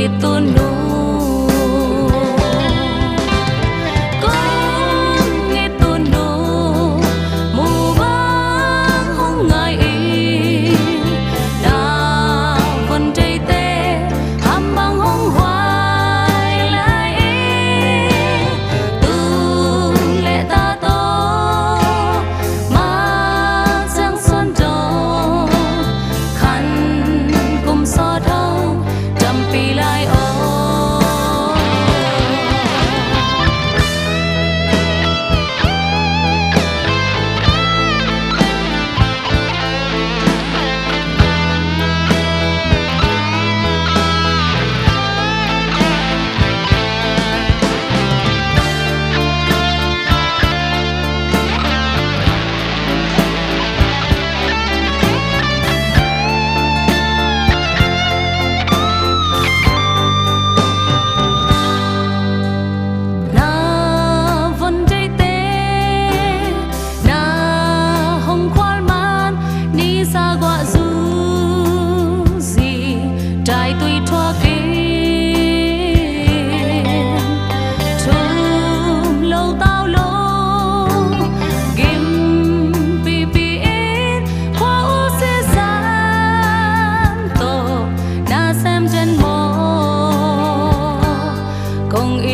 itu nu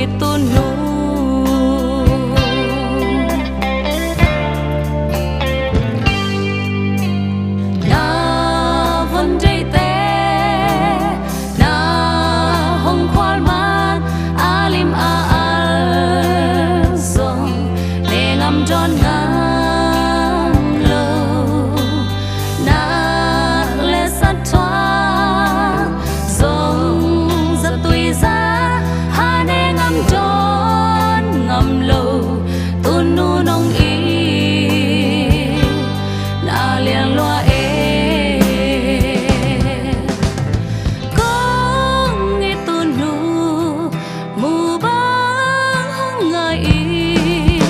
itu nu na vấn dây te na hong khoal man alim al song ne ngam jon ngam lo na le sat thoa song za tui za John ngầm lâu tuôn nu nông y na liền loa e có nghe tuôn nu mù băng hong ngài y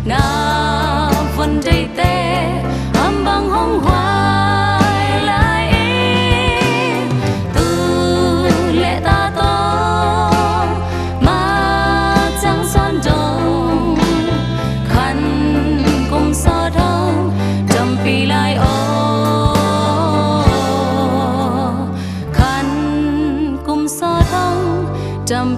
na vần đầy te âm băng hong hoài lại từ lệ ta to Vì lại khăn cùng so thong trăm